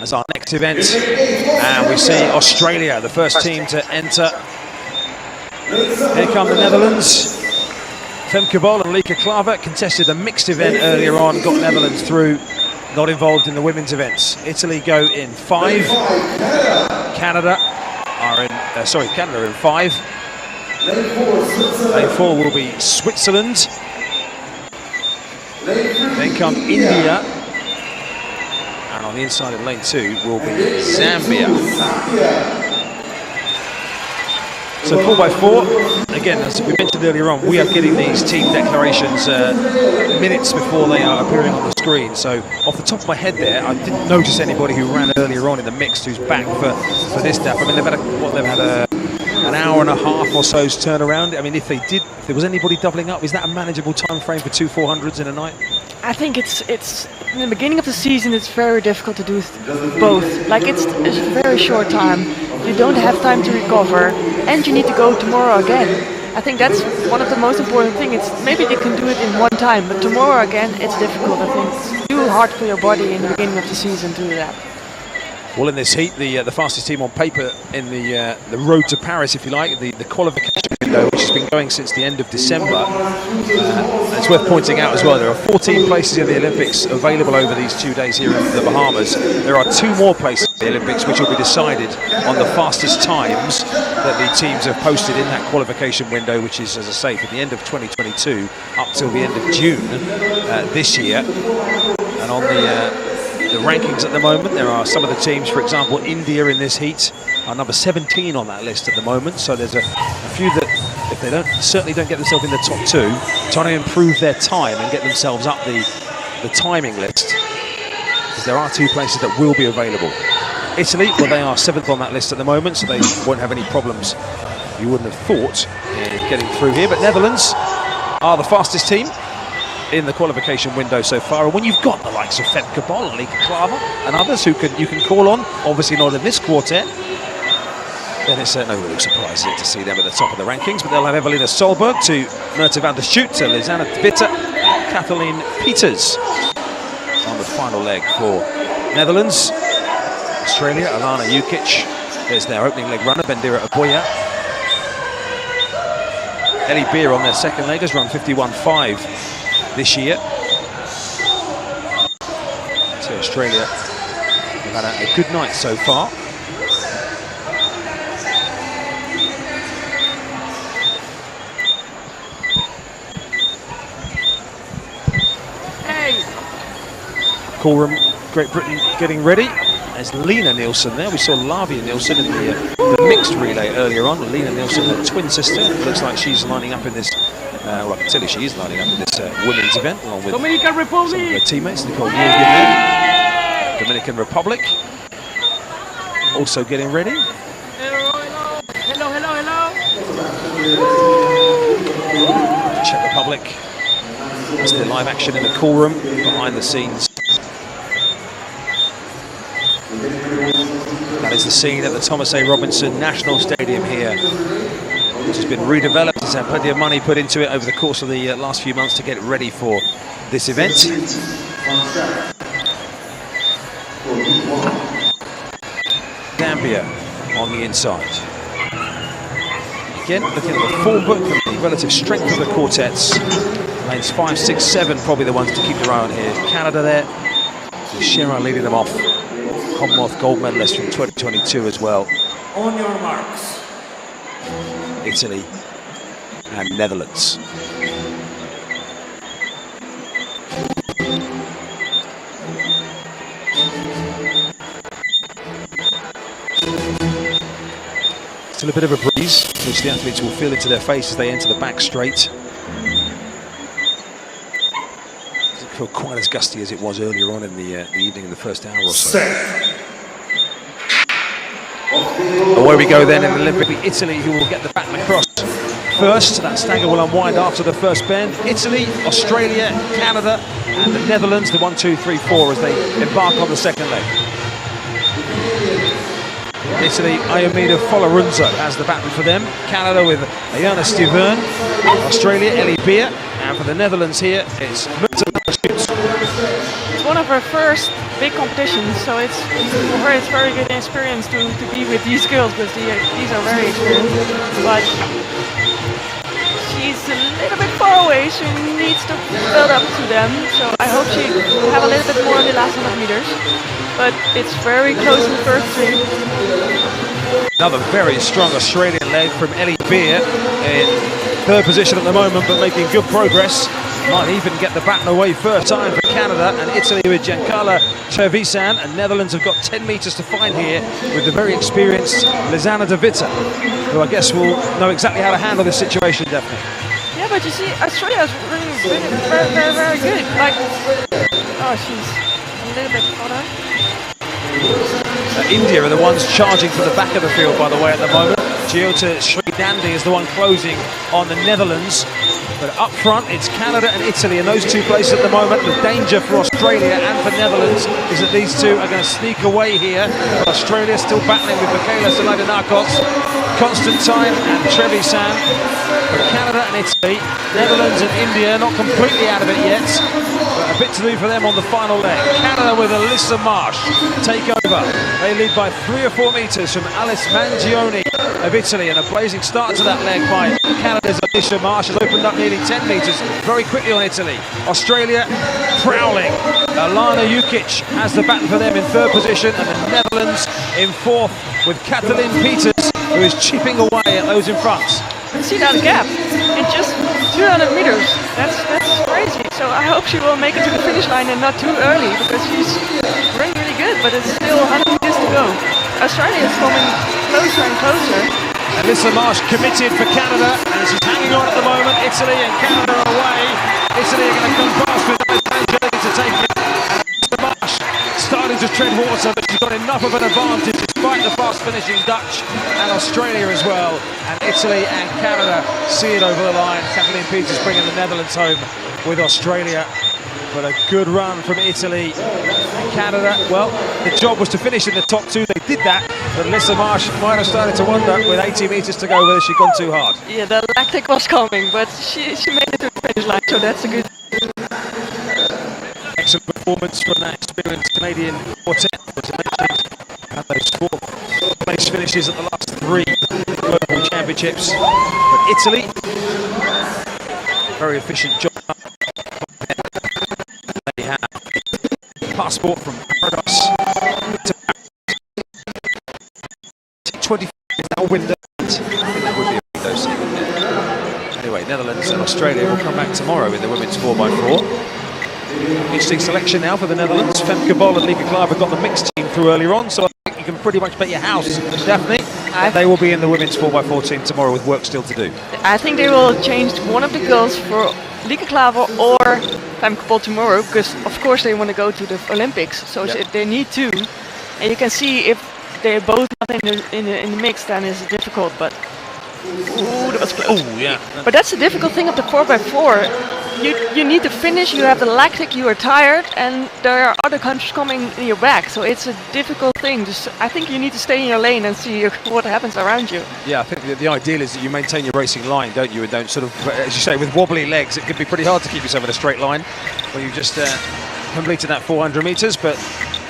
as our next event. And we see Australia, the first team to enter. Here come the Netherlands. Femke BOL and Lieke Klaver contested the mixed event earlier on, got Netherlands through, not involved in the women's events. Italy go in 5. Canada are in, Canada in 5. Lane 4 will be Switzerland. Then come India. And on the inside of lane 2 will be Zambia. So 4x4, again, as we mentioned earlier on, we are getting these team declarations minutes before they are appearing on the screen. So off the top of my head there, I didn't notice anybody who ran earlier on in the mixed who's back for this stuff. I mean, they've had an hour and a half or so's turnaround. I mean, if there was anybody doubling up, is that a manageable time frame for 2 400s in a night? I think it's in the beginning of the season, it's very difficult to do both. Like, it's a very short time. You don't have time to recover, and you need to go tomorrow again. I think that's one of the most important things. It's maybe they can do it in one time, but tomorrow again, it's difficult. I think it's too hard for your body in the beginning of the season to do that. Well, in this heat, the fastest team on paper in the road to Paris, if you like, the qualification window, which has been going since the end of December. It's worth pointing out as well, there are 14 places in the Olympics available over these 2 days here in the Bahamas. There are 2 more places in the Olympics which will be decided on the fastest times that the teams have posted in that qualification window, which is, as I say, from the end of 2022 up till the end of June this year. And on the rankings at the moment, there are some of the teams, for example, India in this heat are number 17 on that list at the moment. So there's a few that, if they certainly don't get themselves in the top 2, trying to improve their time and get themselves up the timing list, because there are 2 places that will be available. Italy, well, they are 7th on that list at the moment, so they won't have any problems, you wouldn't have thought, in getting through here. But Netherlands are the fastest team in the qualification window so far, and when you've got the likes of Femke BOL and Lieke Klaver and others who you can call on, obviously not in this quartet, then it's no real surprise to see them at the top of the rankings. But they'll have Evelina Solberg to Merte van der Schoot to Lisanne de Witte, Kathleen Peters on the final leg for Netherlands. Australia, Alana Jukic, there's their opening leg runner, Bendera Aboya. Ellie Beer on their second leg has run 51.5 this year. So Australia have had a good night so far. Call room, Great Britain getting ready. There's Lena Nielsen there. We saw Lavia Nielsen in the mixed relay earlier on. Lena Nielsen, her twin sister. It looks like she's lining up in this, well, I can tell you she is lining up in this women's event, along with Dominican Republic. Some of her teammates. Nicole Morgan there. Dominican Republic. Also getting ready. Hello. Czech Republic. That's the live action in the call room, behind the scenes. That is the scene at the Thomas A. Robinson National Stadium here, which has been redeveloped. It's had plenty of money put into it over the course of the last few months to get it ready for this event. Zambia on the inside. Again, looking at the form book and the relative strength of the quartets. Lanes 5, 6, 7 probably the ones to keep your eye on here. Canada there, with Shira leading them off. Commonwealth gold medalist from 2022 as well. On your marks. Italy and Netherlands. Still a bit of a breeze, which the athletes will feel into their face as they enter the back straight. Doesn't feel quite as gusty as it was earlier on in the evening, in the first hour or so. Away we go then in the Olympic. Italy, who will get the baton across first. That stagger will unwind after the first bend. Italy, Australia, Canada, and the Netherlands, the 1, 2, 3, 4 as they embark on the second leg. Italy, Ayomida Folarunza has the baton for them. Canada with Ayana Stevern. Australia, Ellie Beer. And for the Netherlands here, it's Merte van der Schoot. It's one of her first big competition, so it's for her it's very good experience to be with these girls because these are very experienced. But she's a little bit far away. She needs to build up to them. So I hope she will have a little bit more in the last 100 meters. But it's very close in the first three. Another very strong Australian leg from Ellie Beer in third position at the moment, but making good progress. Might even get the baton away first time for Canada and Italy with Giancarlo Trevisan, and Netherlands have got 10 metres to find here with the very experienced Lizana de Witte, who I guess will know exactly how to handle this situation, definitely. Yeah, but you see, Australia is really very, very, very good. Like, oh, she's a little bit hotter. India are the ones charging from the back of the field, by the way, at the moment. Jyota Sridandi is the one closing on the Netherlands. But up front, it's Canada and Italy in those two places at the moment. The danger for Australia and for Netherlands is that these two are going to sneak away here. But Australia still battling with Michaela Salaidanakos, Constantine and Trevisan. But Canada and Italy, Netherlands and India not completely out of it yet. But a bit to do for them on the final leg. Canada with Alyssa Marsh take over. They lead by 3 or 4 metres from Alice Mangione of Italy, and a blazing start to that leg by Canada's Alyssa Marsh has opened up nearly 10 metres very quickly on Italy. Australia prowling. Alana Jukic has the baton for them in third position, and the Netherlands in fourth with Kathleen Peters, who is chipping away at those in front. See that gap in just 200 meters. That's crazy. So I hope she will make it to the finish line and not too early, because she's running really good, but it's still 100 meters to go. Australia is coming closer and closer. Alyssa Marsh committed for Canada, and she's hanging on at the moment. Italy and Canada are away. Italy are going to come past with Mangione to take it. And Alyssa Marsh starting to tread water, but she's got enough of an advantage despite the fast finishing Dutch and Australia as well. And Italy and Canada see it over the line. Kathleen Peters bringing the Netherlands home with Australia. But a good run from Italy and Canada. Well, the job was to finish in the top two. They did that, but Alyssa Marsh might have started to wonder with 80 metres to go whether she'd gone too hard. Yeah, the lactic was coming, but she made it to the finish line, so that's a good. Excellent performance from that experienced Canadian quartet, as I mentioned, and those 4th place finishes at the last 3 global championships. But Italy, very efficient job. They have a passport from Paradise to 25 is now window. I think that would be a window. Anyway, Netherlands and Australia will come back tomorrow in the women's 4x4. Interesting selection now for the Netherlands. Femke BOL and Lieke Klaver got the mixed team through earlier on, so I think you can pretty much bet your house, Daphne, they will be in the women's 4x4 team tomorrow with work still to do. I think they will change one of the girls for Lieke Klaver or Femke BOL tomorrow, because of course they want to go to the Olympics, so Yep. they need to. And you can see if they're both not in the mix, then it's difficult. But ooh, that was close. Oh yeah. But that's the difficult thing of the 4x4. You need to finish, you have the lactic, you are tired, and there are other countries coming in your back. So it's a difficult thing. Just, I think you need to stay in your lane and see what happens around you. Yeah, I think the ideal is that you maintain your racing line, don't you? And don't sort of, as you say, with wobbly legs, it can be pretty hard to keep yourself in a straight line when you've just completed that 400 metres. But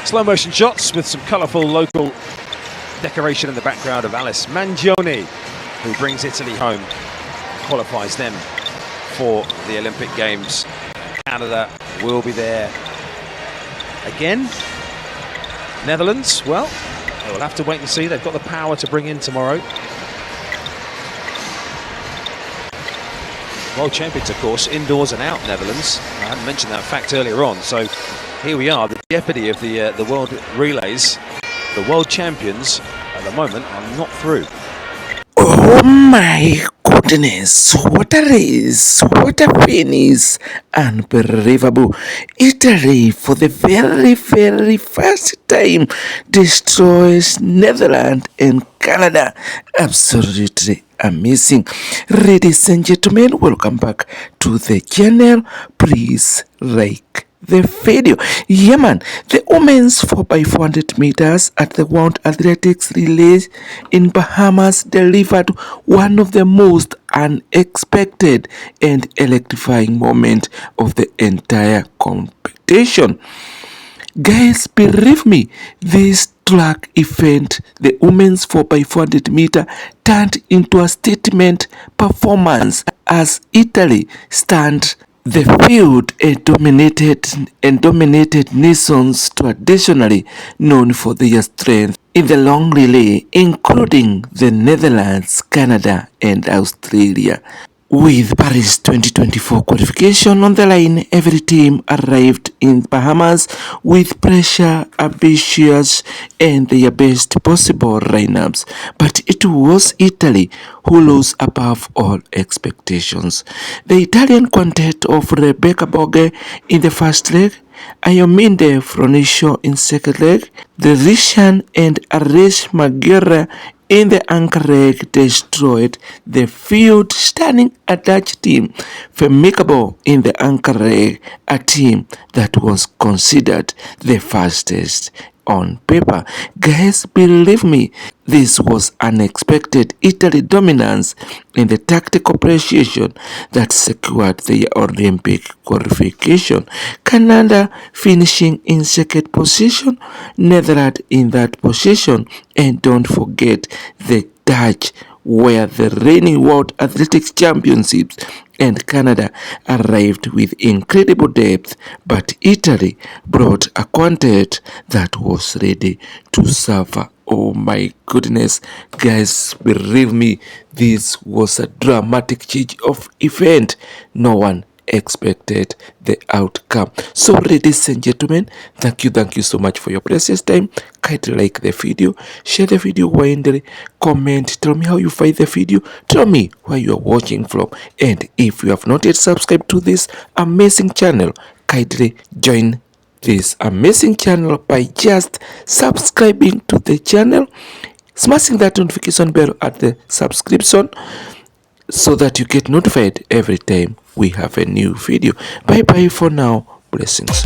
slow motion shots with some colourful local decoration in the background of Alice Mangione, who brings Italy home, qualifies them for the Olympic Games. Canada will be there again. Netherlands, well, they will have to wait and see. They've got the power to bring in tomorrow. World champions, of course, indoors and out, Netherlands. I hadn't mentioned that fact earlier on. So here we are, the jeopardy of the world relays. The world champions at the moment are not through. Oh my goodness, what a race, what a finish, unbelievable. Italy for the very first time destroys Netherlands and Canada. Absolutely amazing. Ladies and gentlemen, welcome back to the channel. Please like the video. Yeah man, the women's 4x400 meters at the World Athletics Relay in Bahamas delivered one of the most unexpected and electrifying moments of the entire competition. Guys, believe me, this track event, the women's 4x400 meter, turned into a statement performance as Italy stand the field and dominated nations traditionally known for their strength in the long relay, including the Netherlands, Canada, and Australia. With Paris 2024 qualification on the line, every team arrived in Bahamas with pressure, ambitious, and their best possible lineups. But it was Italy who rose above all expectations. The Italian quintet of Rebecca Bogue in the first leg, Ayominde Fronicio in second leg, the Rishan and Arish Maguire in the anchor leg destroyed the field, standing a Dutch team, Femke in the anchor leg, a team that was considered the fastest on paper. Guys, believe me, this was unexpected Italy dominance in the tactical precision that secured the Olympic qualification. Canada finishing in second position, Netherlands in that position, and don't forget the Dutch were the reigning World Athletics Championships, and Canada arrived with incredible depth, but Italy brought a quintet that was ready to suffer. Oh my goodness, guys, believe me, this was a dramatic change of event. No one expected the outcome. So ladies and gentlemen, thank you so much for your precious time. Kindly like the video, share the video widely, comment, tell me how you find the video, tell me where you are watching from, and if you have not yet subscribed to this amazing channel, kindly join this amazing channel by just subscribing to the channel, smashing that notification bell at the subscription so that you get notified every time we have a new video. Bye bye for now. Blessings.